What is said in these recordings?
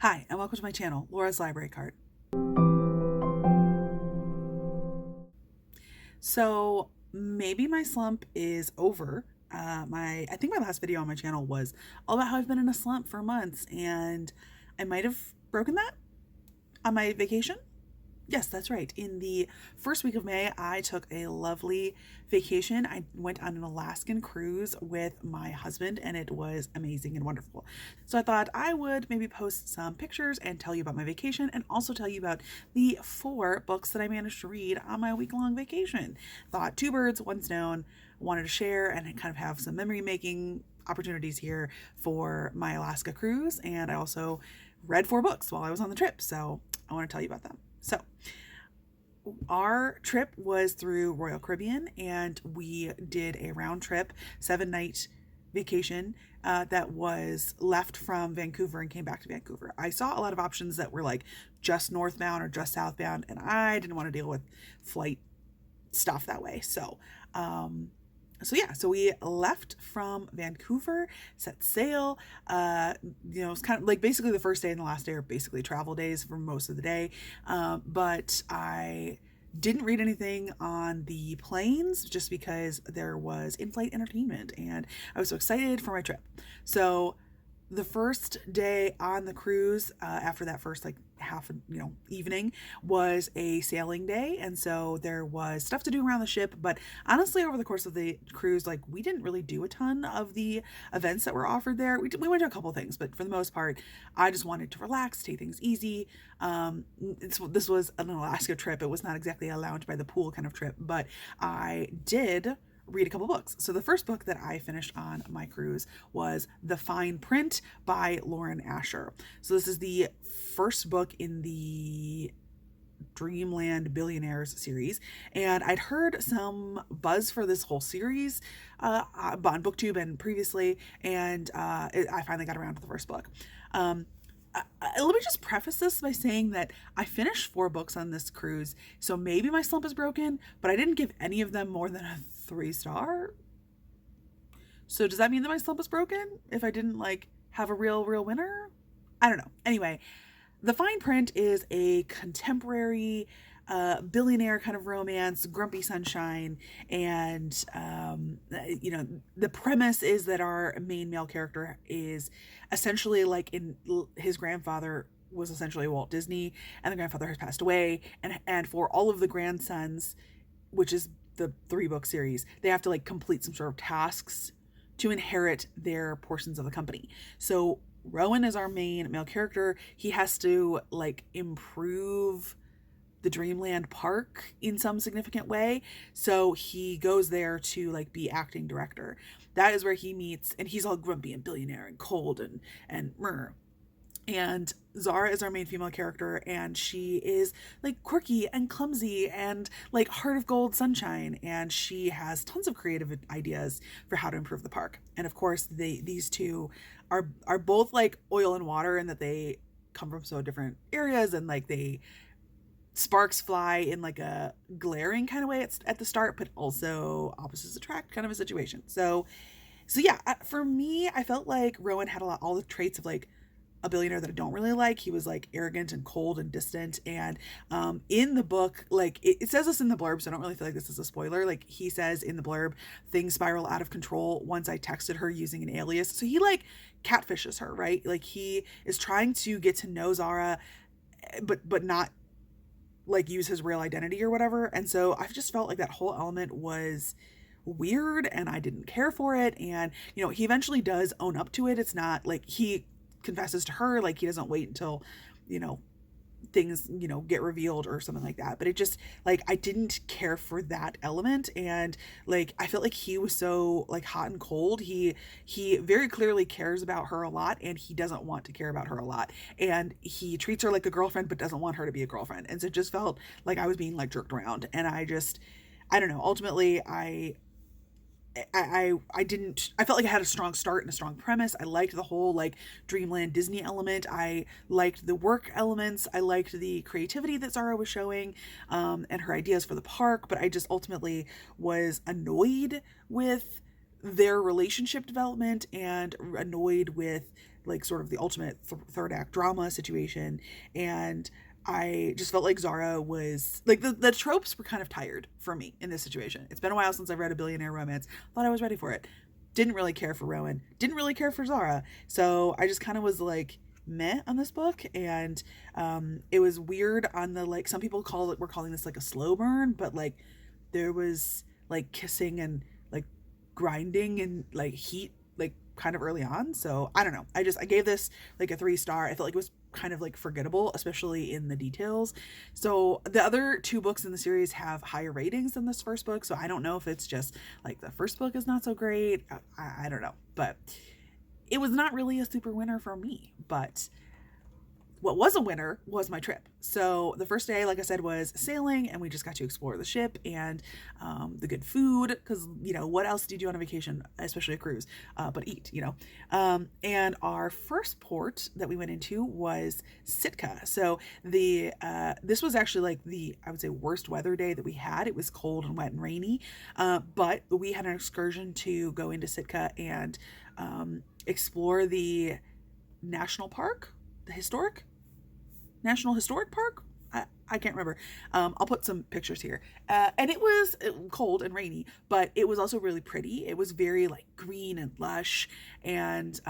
Hi, and welcome to my channel, Laura's Library Card. So maybe my slump is over. I think my last video on my channel was all about how I've been in a slump for months, and I might have broken that on my vacation. Yes, that's right. In the first week of May, I took a lovely vacation. I went on an Alaskan cruise with my husband, and it was amazing and wonderful. So I thought I would maybe post some pictures and tell you about my vacation, and also tell you about the 4 books that I managed to read on my week-long vacation. Thought two birds, one stone, wanted to share and kind of have some memory making opportunities here for my Alaska cruise. And I also read 4 books while I was on the trip, so I want to tell you about them. So our trip was through Royal Caribbean, and we did a round trip 7-night vacation that was left from Vancouver and came back to Vancouver. I saw a lot of options that were like just northbound or just southbound, and I didn't want to deal with flight stuff that way. So we left from Vancouver, set sail. It's kind of like basically the first day and the last day are basically travel days for most of the day. But I didn't read anything on the planes just because there was in-flight entertainment and I was so excited for my trip. So the first day on the cruise, after that first like half evening, was a sailing day, and so there was stuff to do around the ship. But honestly, over the course of the cruise, like, we didn't really do a ton of the events that were offered there. We went to a couple things, but for the most part, I just wanted to relax, take things easy. This was an Alaska trip. It was not exactly a lounge by the pool kind of trip, but I did read a couple books. So the first book that I finished on my cruise was The Fine Print by Lauren Asher. So this is the first book in the Dreamland Billionaires series, and I'd heard some buzz for this whole series on BookTube and previously, and I finally got around to the first book. Let me just preface this by saying that I finished 4 books on this cruise, so maybe my slump is broken, but I didn't give any of them more than a 3-star. So does that mean that my slump is broken if I didn't like have a real winner? I don't know. Anyway, The Fine Print is a contemporary billionaire kind of romance, grumpy sunshine, and the premise is that our main male character is essentially like his grandfather was essentially Walt Disney, and the grandfather has passed away, and for all of the grandsons, which is the 3-book series, they have to like complete some sort of tasks to inherit their portions of the company. So Rowan is our main male character. He has to like improve the Dreamland Park in some significant way. So he goes there to like be acting director. That is where he meets, and he's all grumpy and billionaire and cold and myrrh. And Zara is our main female character, and she is like quirky and clumsy and like heart of gold sunshine, and she has tons of creative ideas for how to improve the park. And of course, these two are both like oil and water in that they come from so different areas, and like sparks fly in like a glaring kind of way at the start, but also opposites attract kind of a situation. So yeah, for me, I felt like Rowan had all the traits of like a billionaire that I don't really like. He was like arrogant and cold and distant. And in the book, like it says this in the blurb, so I don't really feel like this is a spoiler. Like he says in the blurb, things spiral out of control once I texted her using an alias. So he like catfishes her, right? Like he is trying to get to know Zara, but not like use his real identity or whatever. And so I've just felt like that whole element was weird, and I didn't care for it. And he eventually does own up to it. It's not like he confesses to her, like he doesn't wait until things get revealed or something like that. But it just like I didn't care for that element, and like I felt like he was so like hot and cold. He very clearly cares about her a lot, and he doesn't want to care about her a lot, and he treats her like a girlfriend but doesn't want her to be a girlfriend. And so it just felt like I was being like jerked around, and I don't know, ultimately I didn't, I felt like I had a strong start and a strong premise. I liked the whole like Dreamland Disney element. I liked the work elements. I liked the creativity that Zara was showing, and her ideas for the park. But I just ultimately was annoyed with their relationship development and annoyed with like sort of the ultimate third act drama situation. And I just felt like Zara was like the tropes were kind of tired for me in this situation. It's been a while since I've read a billionaire romance. Thought I was ready for it. Didn't really care for Rowan. Didn't really care for Zara. So I just kind of was like meh on this book. And it was weird on the, like, some people we're calling this like a slow burn, but like there was like kissing and like grinding and like heat like kind of early on. So I don't know. I gave this like a 3-star. I felt like it was kind of like forgettable, especially in the details. So the other 2 books in the series have higher ratings than this first book. So I don't know if it's just like the first book is not so great. I don't know, but it was not really a super winner for me. But what was a winner was my trip. So the first day, like I said, was sailing, and we just got to explore the ship and the good food, because, you know, what else do you do on a vacation, especially a cruise, but eat, you know. And our first port that we went into was Sitka. So this was actually like I would say, worst weather day that we had. It was cold and wet and rainy, but we had an excursion to go into Sitka and explore the national park, the National Historic Park. I can't remember. I'll put some pictures here. And it was cold and rainy, but it was also really pretty. It was very like green and lush, and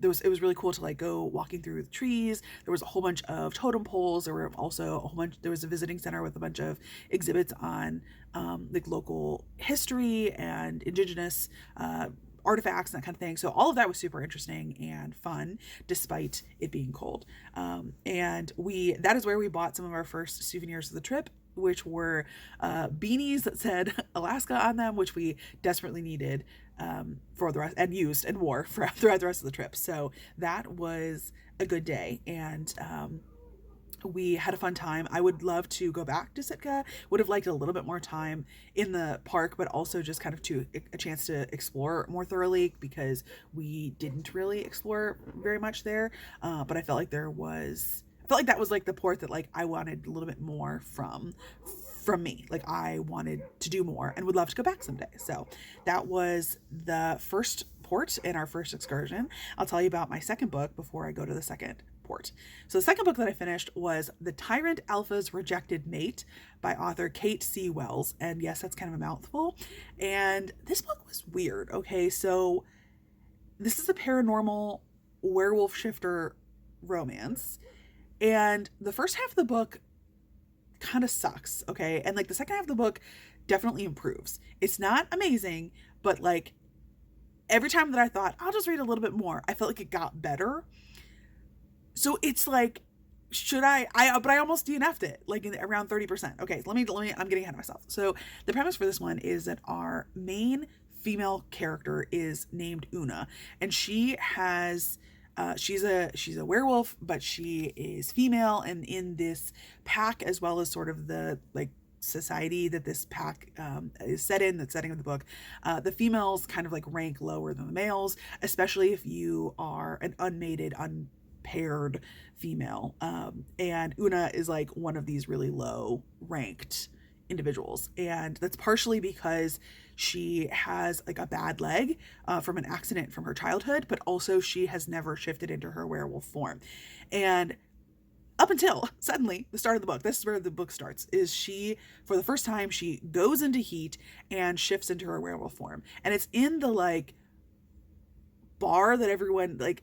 it was really cool to like go walking through the trees. There was a whole bunch of totem poles. There were also there was a visiting center with a bunch of exhibits on like local history and indigenous artifacts and that kind of thing. So all of that was super interesting and fun, despite it being cold. And that is where we bought some of our first souvenirs of the trip, which were beanies that said Alaska on them, which we desperately needed for the rest, and used and wore throughout the rest of the trip. So that was a good day. And we had a fun time. I would love to go back to Sitka. Would have liked a little bit more time in the park, but also just kind of a chance to explore more thoroughly, because we didn't really explore very much there. But I felt like that was like the port that like I wanted a little bit more from me. Like I wanted to do more and would love to go back someday. So that was the first port in our first excursion. I'll tell you about my second book before I go to the second port. So the second book that I finished was The Tyrant Alpha's Rejected Mate by author Cate C. Wells. And yes, that's kind of a mouthful. And this book was weird. Okay, so this is a paranormal werewolf shifter romance. And the first half of the book kind of sucks, okay? And like the second half of the book definitely improves. It's not amazing, but like every time that I thought I'll just read a little bit more, I felt like it got better. So it's like, should but I almost DNF'd it, like around 30%. Okay, let me, I'm getting ahead of myself. So the premise for this one is that our main female character is named Una, and she has, she's a werewolf, but she is female, and in this pack, as well as sort of the like society that this pack is set in, that's setting of the book, the females kind of like rank lower than the males, especially if you are an unmated, unpaired female. And Una is like one of these really low ranked individuals, and that's partially because she has like a bad leg from an accident from her childhood, but also she has never shifted into her werewolf form. And up until suddenly the start of the book, this is where the book starts, is she, for the first time, she goes into heat and shifts into her werewolf form. And it's in the like bar that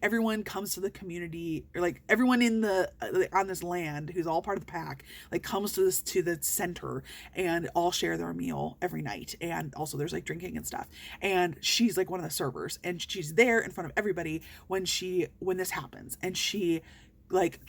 everyone comes to the community, or like everyone in the on this land who's all part of the pack, like comes to the center and all share their meal every night. And also there's like drinking and stuff, and she's like one of the servers, and she's there in front of everybody when this happens. And she like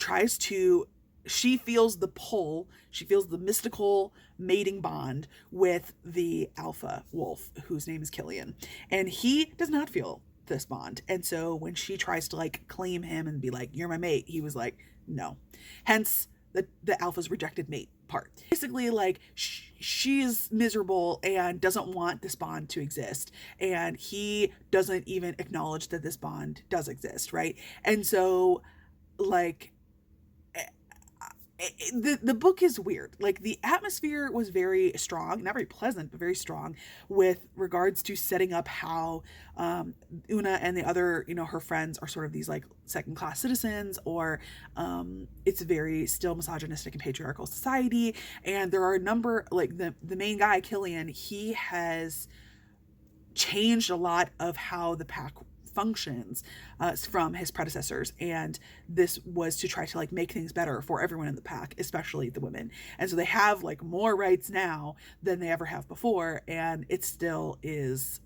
she feels the pull, she feels the mystical mating bond with the alpha wolf, whose name is Killian, and he does not feel this bond. And so when she tries to like claim him and be like, you're my mate, he was like, no. Hence the alpha's rejected mate part. Basically, like she's miserable and doesn't want this bond to exist, and he doesn't even acknowledge that this bond does exist, right? And so like the book is weird. Like, the atmosphere was very strong, not very pleasant, but very strong with regards to setting up how Una and the other, her friends are sort of these like second class citizens, or it's a very still misogynistic and patriarchal society. And there are a number, like the main guy, Killian, he has changed a lot of how the pack functions from his predecessors, and this was to try to like make things better for everyone in the pack, especially the women. And so they have like more rights now than they ever have before, and it still is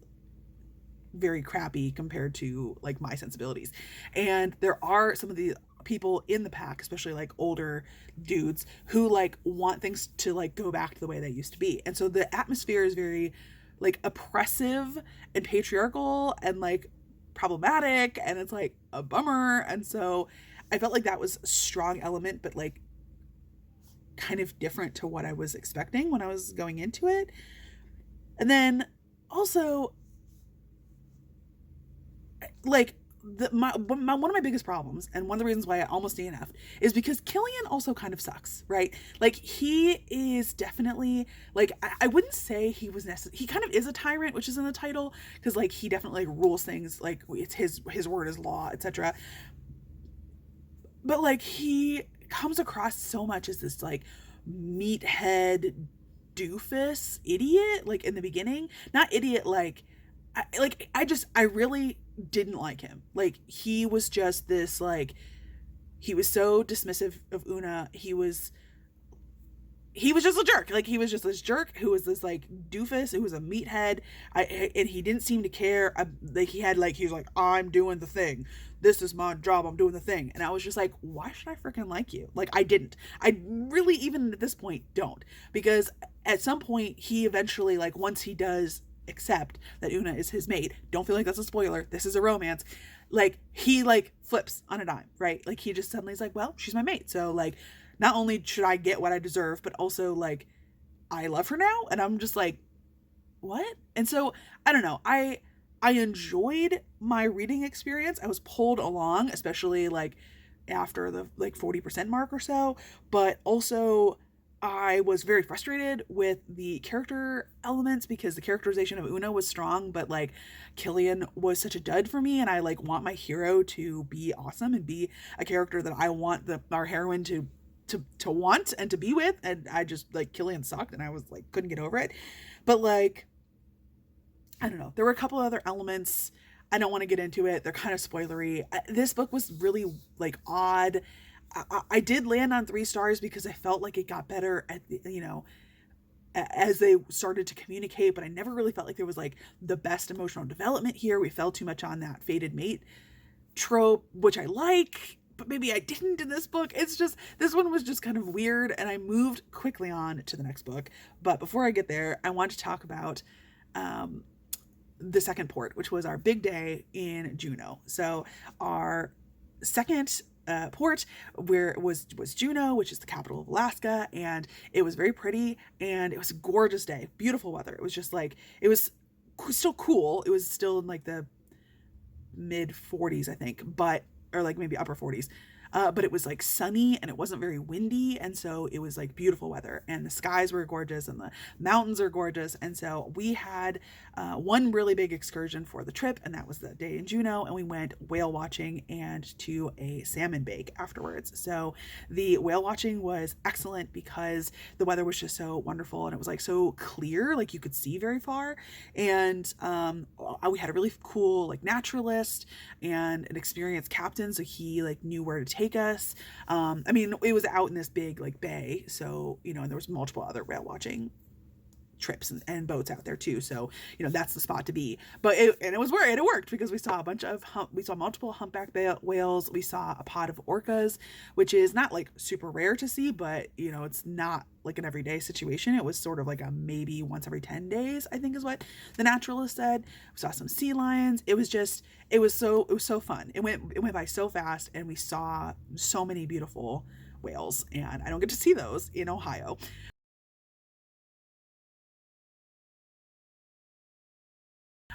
very crappy compared to like my sensibilities. And there are some of the people in the pack, especially like older dudes, who like want things to like go back to the way they used to be. And so the atmosphere is very like oppressive and patriarchal and like problematic, and it's like a bummer. And so I felt like that was a strong element, but like kind of different to what I was expecting when I was going into it. And then also, like, one of my biggest problems, and one of the reasons why I almost DNF'd, is because Killian also kind of sucks, right? Like, he is definitely, like, I wouldn't say he was necessary. He kind of is a tyrant, which is in the title, because like he definitely like rules things, like it's his word is law, etc. But like, he comes across so much as this like meathead doofus idiot, like in the beginning. Not idiot like I really didn't like him. Like, he was just this like, he was so dismissive of Una. He was just a jerk. Like, he was just this jerk who was this like doofus who was a meathead. And he didn't seem to care. Like, he was like, I'm doing the thing. This is my job. I'm doing the thing. And I was just like, why should I freaking like you? Like, I didn't. I really, even at this point, don't. Because at some point, he eventually, like, once he does accept that Una is his mate, don't feel like that's a spoiler, this is a romance, like, he like flips on a dime, right? Like, he just suddenly is like, well, she's my mate, so like, not only should I get what I deserve, but also like, I love her now. And I'm just like, what? And so I don't know, I enjoyed my reading experience. I was pulled along, especially like after the like 40% mark or so, but also I was very frustrated with the character elements, because the characterization of Una was strong, but like Killian was such a dud for me, and I like want my hero to be awesome and be a character that I want our heroine to want and to be with, and I just like, Killian sucked, and I was like, couldn't get over it. But like, I don't know, there were a couple other elements. I don't want to get into it, they're kind of spoilery. This book was really like odd. I did land on 3 stars because I felt like it got better at the, as they started to communicate, but I never really felt like there was like the best emotional development here. We fell too much on that fated mate trope, which I like, but maybe I didn't in this book. It's just, this one was just kind of weird, and I moved quickly on to the next book. But before I get there, I want to talk about the second port, which was our big day in Juneau. So our second port was Juneau, which is the capital of Alaska, and it was very pretty, and it was a gorgeous day, beautiful weather. It was just like, it was still cool. It was still in like the mid 40s, I think, or like maybe upper 40s. But it was like sunny, and it wasn't very windy, and so it was like beautiful weather, and the skies were gorgeous, and the mountains are gorgeous. And so we had one really big excursion for the trip, and that was the day in Juneau, and we went whale watching and to a salmon bake afterwards. So the whale watching was excellent because the weather was just so wonderful, and it was like so clear, like you could see very far. And we had a really cool like naturalist and an experienced captain, so he like knew where to take us. I mean, it was out in this big like bay, so and there was multiple other whale watching trips and boats out there too, so that's the spot to be. But it worked because we saw multiple humpback whales. We saw a pod of orcas, which is not like super rare to see, but it's not like an everyday situation. It was sort of like a maybe once every 10 days, I think is what the naturalist said. We saw some sea lions. It was so fun. It went by so fast, and we saw so many beautiful whales, and I don't get to see those in Ohio.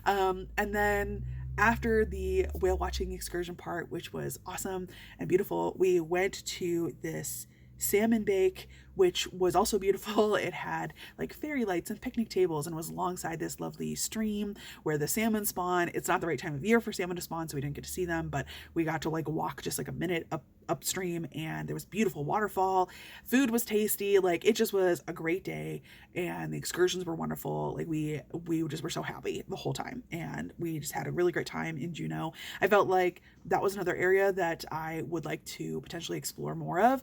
And then after the whale watching excursion part, which was awesome and beautiful, we went to this salmon bake, which was also beautiful. It had like fairy lights and picnic tables and was alongside this lovely stream where the salmon spawn. It's not the right time of year for salmon to spawn, so we didn't get to see them, but we got to like walk just like a minute upstream, and there was beautiful waterfall. Food was tasty. Like, it just was a great day, and the excursions were wonderful. Like, we just were so happy the whole time, and we just had a really great time in Juneau. I felt like that was another area that I would like to potentially explore more of.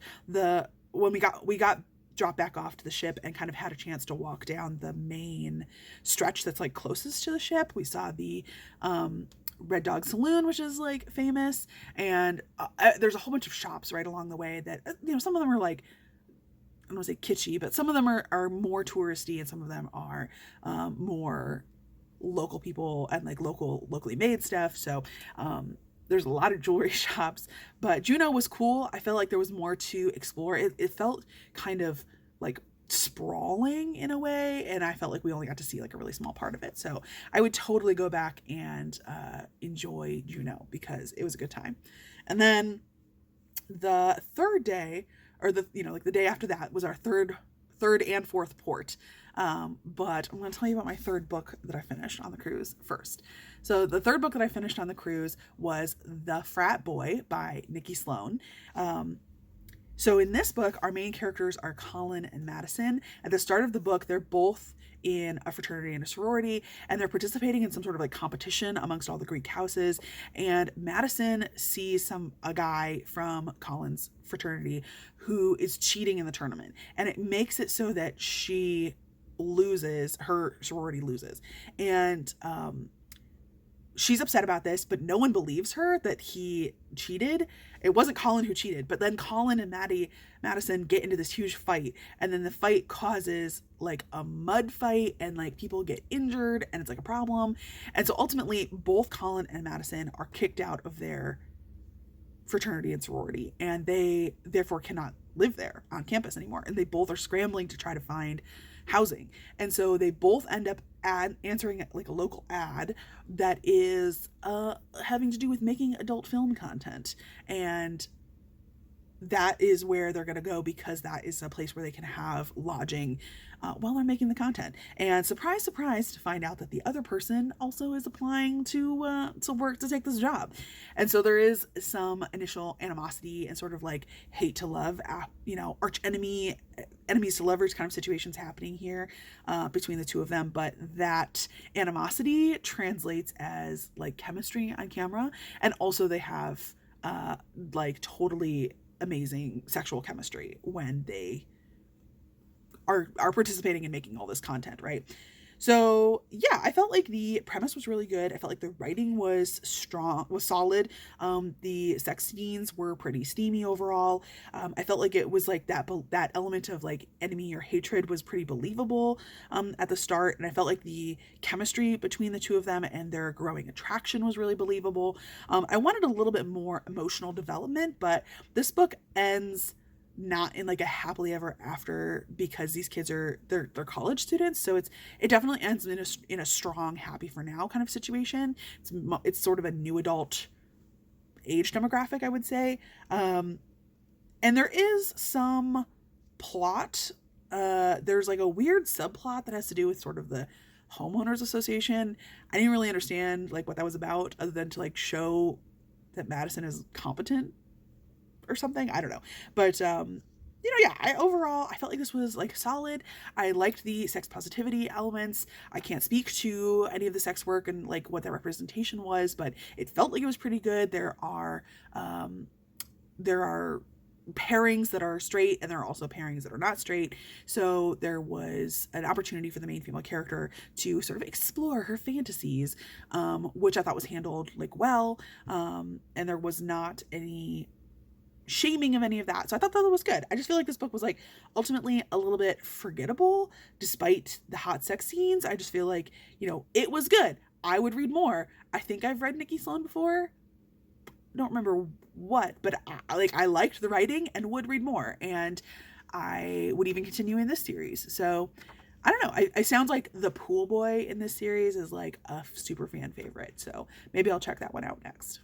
When we got dropped back off to the ship and kind of had a chance to walk down the main stretch that's like closest to the ship. We saw the Red Dog Saloon, which is like famous, and there's a whole bunch of shops right along the way that, you know, some of them are like, I don't want to say kitschy, but some of them are more touristy, and some of them are more local people and like locally made stuff. So there's a lot of jewelry shops, but Juneau was cool. I felt like there was more to explore. It felt kind of like sprawling in a way, and I felt like we only got to see like a really small part of it. So I would totally go back and enjoy Juneau because it was a good time. And then the third day, or the day after that, was our third and fourth port. But I'm going to tell you about my third book that I finished on the cruise first. So the third book that I finished on the cruise was The Frat Boy by Nikki Sloane. So in this book, our main characters are Colin and Madison. At the start of the book, they're both in a fraternity and a sorority, and they're participating in some sort of like competition amongst all the Greek houses. And Madison sees a guy from Colin's fraternity who is cheating in the tournament, and it makes it so that she loses, her sorority loses. And she's upset about this, but no one believes her that he cheated. It wasn't Colin who cheated, but then Colin and Madison get into this huge fight, and then the fight causes like a mud fight, and like people get injured, and it's like a problem. And so ultimately both Colin and Madison are kicked out of their fraternity and sorority, and they therefore cannot live there on campus anymore, and they both are scrambling to try to find housing. And so they both end up answering like a local ad that is having to do with making adult film content, and that is where they're going to go because that is a place where they can have lodging while they're making the content. And surprise, surprise, to find out that the other person also is applying to work to take this job. And so there is some initial animosity and sort of like hate to love, arch enemies to lovers kind of situations happening here between the two of them. But that animosity translates as like chemistry on camera. And also they have like totally amazing sexual chemistry when they are participating in making all this content, right? So yeah, I felt like the premise was really good. I felt like the writing was solid. The sex scenes were pretty steamy overall. I felt like it was like that element of like enemy or hatred was pretty believable at the start, and I felt like the chemistry between the two of them and their growing attraction was really believable. I wanted a little bit more emotional development, but this book ends not in like a happily ever after because these kids they're college students, so it definitely ends in a strong happy for now kind of situation. It's sort of a new adult age demographic, I would say, and there is some plot. There's like a weird subplot that has to do with sort of the homeowners association. I didn't really understand like what that was about, other than to like show that Madison is competent or something. I don't know. But overall I felt like this was like solid. I liked the sex positivity elements. I can't speak to any of the sex work and like what that representation was, but it felt like it was pretty good. There are pairings that are straight, and there are also pairings that are not straight. So there was an opportunity for the main female character to sort of explore her fantasies, which I thought was handled like well. And there was not any shaming of any of that. So I thought that was good. I just feel like this book was like ultimately a little bit forgettable despite the hot sex scenes. I just feel like, it was good. I would read more. I think I've read Nikki Sloane before. Don't remember what, but I liked the writing and would read more, and I would even continue in this series. So I don't know. I sounds like the pool boy in this series is like a super fan favorite. So maybe I'll check that one out next.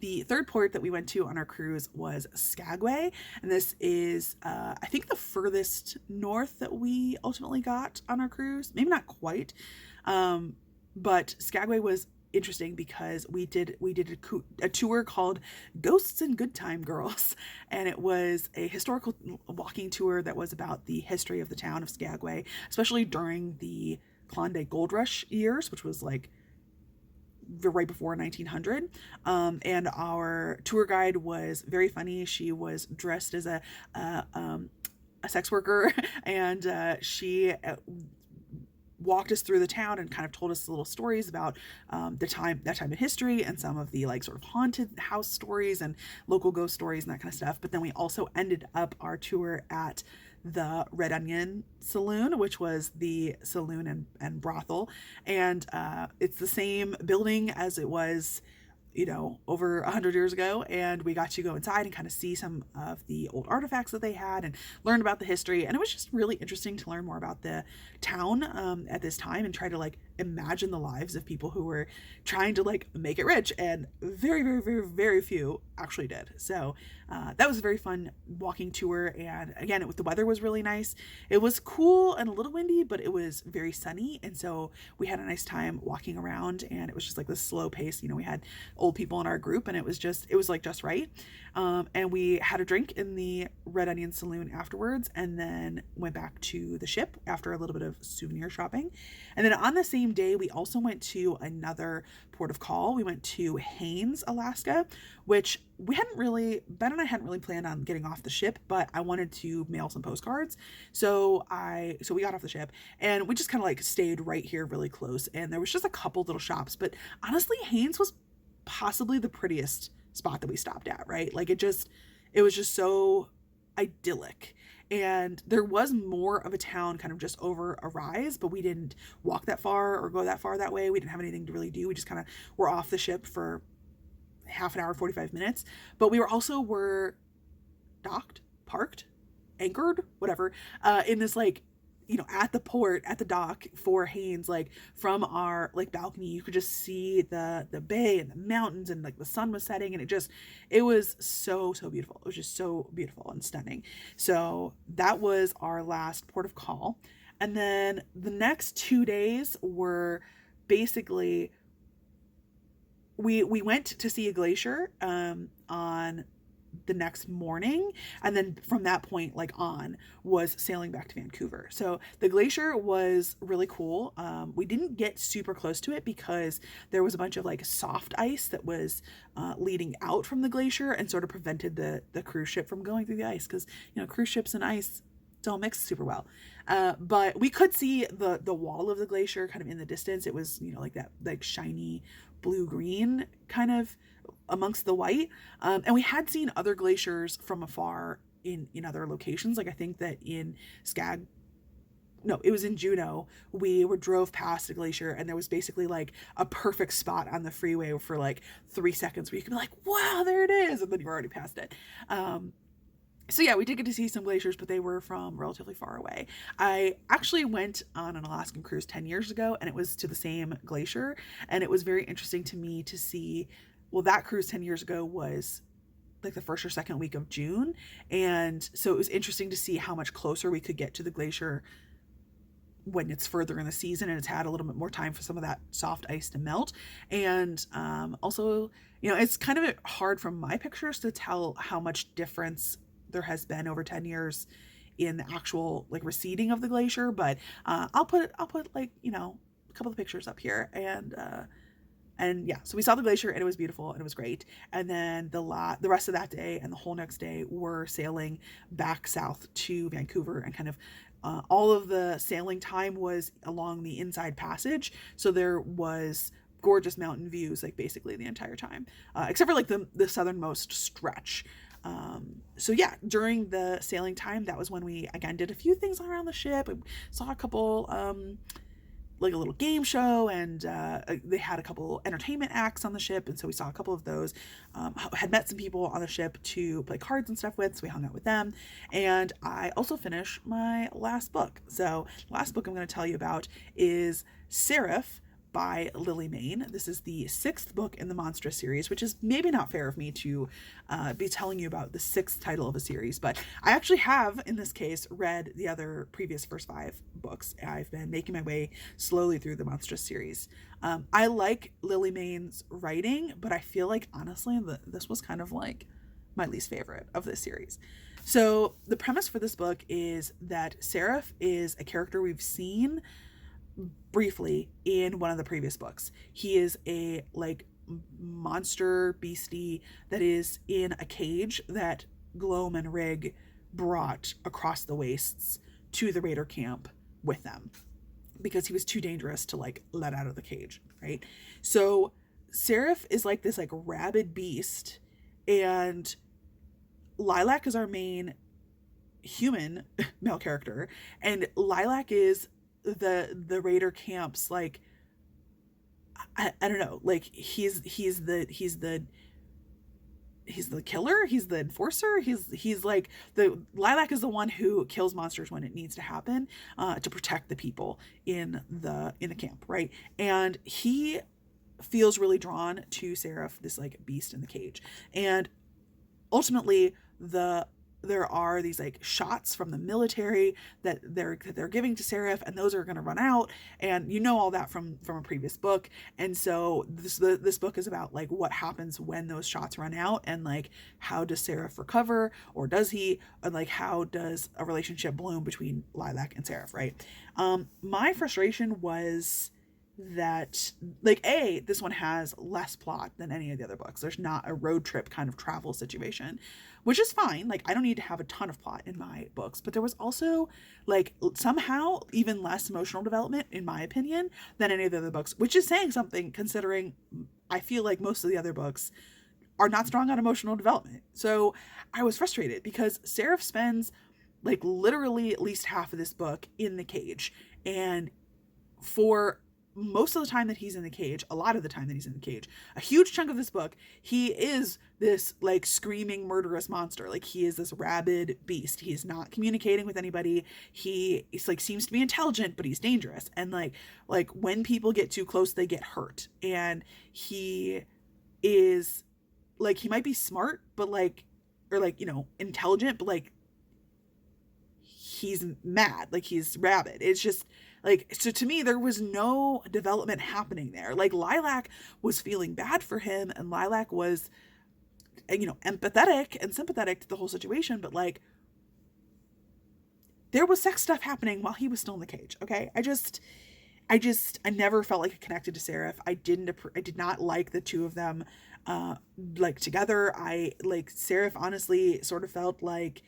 The third port that we went to on our cruise was Skagway, and this is, I think, the furthest north that we ultimately got on our cruise. Maybe not quite, but Skagway was interesting because we did a tour called Ghosts and Good Time Girls, and it was a historical walking tour that was about the history of the town of Skagway, especially during the Klondike Gold Rush years, which was like right before 1900. And our tour guide was very funny. She was dressed as a sex worker, and she walked us through the town and kind of told us little stories about that time in history, and some of the like sort of haunted house stories and local ghost stories and that kind of stuff. But then we also ended up our tour at the Red Onion Saloon, which was the saloon and brothel, and it's the same building as it was, you know, over 100 years ago. And we got to go inside and kind of see some of the old artifacts that they had and learn about the history. And it was just really interesting to learn more about the town at this time, and try to like imagine the lives of people who were trying to like make it rich, and very, very, very, very few actually did. So that was a very fun walking tour. And again, the weather was really nice. It was cool and a little windy, but it was very sunny, and so we had a nice time walking around. And it was just like this slow pace. You know, we had old people in our group, and it was like just right. And we had a drink in the Red Onion Saloon afterwards, and then went back to the ship after a little bit of souvenir shopping. And then on the same day, we also went to another port of call. We went to Haines, Alaska, which Ben and I hadn't really planned on getting off the ship, but I wanted to mail some postcards. So we got off the ship, and we just kind of like stayed right here really close. And there was just a couple little shops, but honestly, Haines was possibly the prettiest spot that we stopped at, right? Like it was just so idyllic. And there was more of a town kind of just over a rise, but we didn't walk that far or go that far that way. We didn't have anything to really do. We just kind of were off the ship for half an hour, 45 minutes. But we were docked, parked, anchored, whatever, in this like, you know, at the dock for Haines, like from our like balcony, you could just see the bay and the mountains, and like the sun was setting, and it was so beautiful. It was just so beautiful and stunning. So that was our last port of call. And then the next 2 days were basically, we went to see a glacier on the next morning, and then from that point like on was sailing back to Vancouver. So the glacier was really cool. We didn't get super close to it because there was a bunch of like soft ice that was leading out from the glacier, and sort of prevented the cruise ship from going through the ice, because you know, cruise ships and ice don't mix super well. But we could see the wall of the glacier kind of in the distance. It was, you know, like that like shiny blue-green kind of amongst the white. And we had seen other glaciers from afar in other locations. Like I think that in it was in Juneau, we drove past a glacier, and there was basically like a perfect spot on the freeway for like 3 seconds where you could be like, wow, there it is, and then you've already passed it. So yeah, we did get to see some glaciers, but they were from relatively far away. I actually went on an Alaskan cruise 10 years ago, and it was to the same glacier, and it was very interesting to me to see, well, that cruise 10 years ago was like the first or second week of June, and so it was interesting to see how much closer we could get to the glacier when it's further in the season and it's had a little bit more time for some of that soft ice to melt. And also, you know, it's kind of hard from my pictures to tell how much difference there has been over 10 years in the actual like receding of the glacier, but I'll put like, you know, a couple of pictures up here, and yeah, so we saw the glacier, and it was beautiful, and it was great. And then the rest of that day and the whole next day were sailing back south to Vancouver, and kind of all of the sailing time was along the Inside Passage, so there was gorgeous mountain views like basically the entire time, except for like the southernmost stretch. So yeah, during the sailing time, that was when we again did a few things around the ship. We saw a couple like a little game show, and they had a couple entertainment acts on the ship, and so we saw a couple of those. Had met some people on the ship to play cards and stuff with, so we hung out with them. And I also finished my last book. So the last book I'm going to tell you about is Seraph by Lily Mayne. This is the 6th book in the Monstrous series, which is maybe not fair of me to be telling you about the 6th title of a series, but I actually have, in this case, read the other previous first 5 books. I've been making my way slowly through the Monstrous series. I like Lily Mayne's writing, but I feel like, honestly, this was kind of like my least favorite of this series. So the premise for this book is that Seraph is a character we've seen briefly in one of the previous books. He is a like monster beastie that is in a cage that Gloam and Rig brought across the wastes to the raider camp with them because he was too dangerous to like let out of the cage, right? So Seraph is like this like rabid beast, and Lilac is our main human male character, and Lilac is the raider camp's like I don't know, like he's the killer, he's the enforcer, he's like the Lilac is the one who kills monsters when it needs to happen to protect the people in the camp, right? And he feels really drawn to Seraph, this like beast in the cage, and ultimately there are these like shots from the military that they're giving to Seraph, and those are going to run out, and you know all that from a previous book. And so this book is about like what happens when those shots run out, and like how does Seraph recover, or does he, and like how does a relationship bloom between Lilac and Seraph, right? My frustration was that like this one has less plot than any of the other books. There's not a road trip kind of travel situation, which is fine. Like I don't need to have a ton of plot in my books, but there was also like somehow even less emotional development, in my opinion, than any of the other books, which is saying something considering I feel like most of the other books are not strong on emotional development. So I was frustrated because Seraph spends like literally at least half of this book in the cage, and for most of the time that he's in the cage, a lot of the time that he's in the cage, a huge chunk of this book, he is this like screaming murderous monster. Like he is this rabid beast. He's not communicating with anybody. He's like seems to be intelligent, but he's dangerous. And like when people get too close, they get hurt. And he is like, he might be smart, but like, or like, you know, intelligent, but like he's mad, like he's rabid. It's just like, so to me, there was no development happening there. Like Lilac was feeling bad for him, and Lilac was, you know, empathetic and sympathetic to the whole situation, but like there was sex stuff happening while he was still in the cage. Okay. I never felt like it connected to Seraph. I did not like the two of them, like together. I like Seraph honestly sort of felt like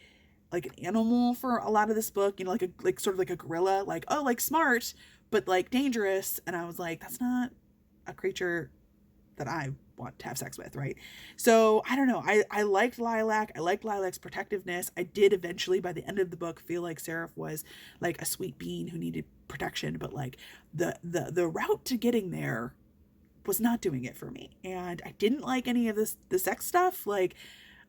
an animal for a lot of this book, you know, like sort of like a gorilla, like, oh, like smart, but like dangerous. And I was like, that's not a creature that I want to have sex with, right? So I don't know. I liked Lilac. I liked Lilac's protectiveness. I did eventually, by the end of the book, feel like Seraph was like a sweet bean who needed protection, but like the route to getting there was not doing it for me. And I didn't like any of the sex stuff. Like,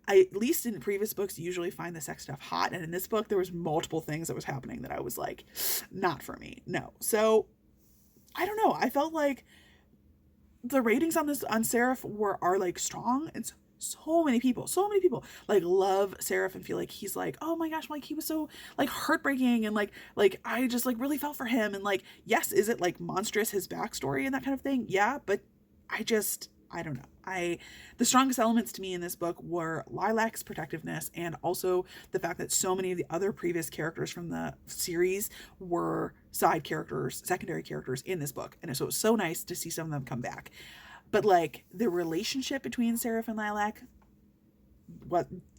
I, at least in previous books, usually find the sex stuff hot. And in this book, there was multiple things that was happening that I was like, not for me. No. So I don't know. I felt like the ratings on Seraph are like strong. And so many people like love Seraph and feel like he's like, oh my gosh, like he was so like heartbreaking. And like I just like really felt for him. And like, yes, is it like monstrous, his backstory and that kind of thing? Yeah. But I don't know. The strongest elements to me in this book were Lilac's protectiveness, and also the fact that so many of the other previous characters from the series were side characters, secondary characters in this book. And so it was so nice to see some of them come back. But like the relationship between Seraph and Lilac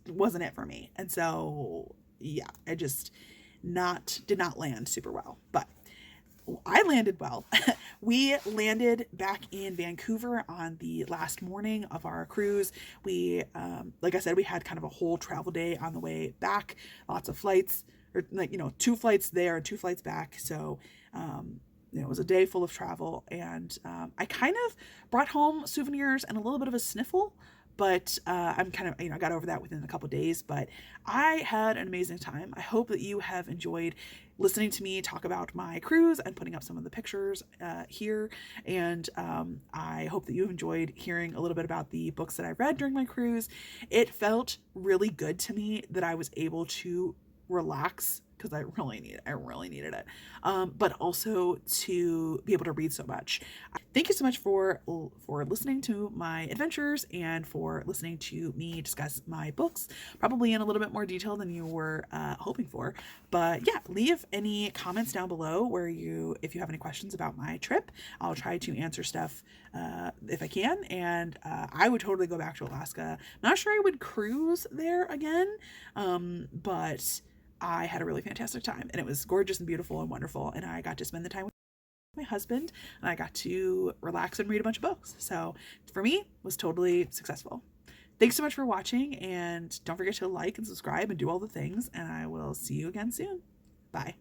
wasn't it for me. And so, yeah, I just did not land super well. But I landed well. We landed back in Vancouver on the last morning of our cruise. We, like I said, we had kind of a whole travel day on the way back, lots of flights, or like, you know, 2 flights there and 2 flights back. So, you know, it was a day full of travel, and I kind of brought home souvenirs and a little bit of a sniffle, but I'm kind of, I got over that within a couple days, but I had an amazing time. I hope that you have enjoyed listening to me talk about my cruise and putting up some of the pictures here. And I hope that you enjoyed hearing a little bit about the books that I read during my cruise. It felt really good to me that I was able to relax, because I really needed it. But also to be able to read so much. Thank you so much for listening to my adventures and for listening to me discuss my books, probably in a little bit more detail than you were hoping for. But yeah, leave any comments down below if you have any questions about my trip. I'll try to answer stuff if I can. And I would totally go back to Alaska. Not sure I would cruise there again, but I had a really fantastic time, and it was gorgeous and beautiful and wonderful. And I got to spend the time with my husband, and I got to relax and read a bunch of books. So for me, it was totally successful. Thanks so much for watching, and don't forget to like and subscribe and do all the things, and I will see you again soon. Bye.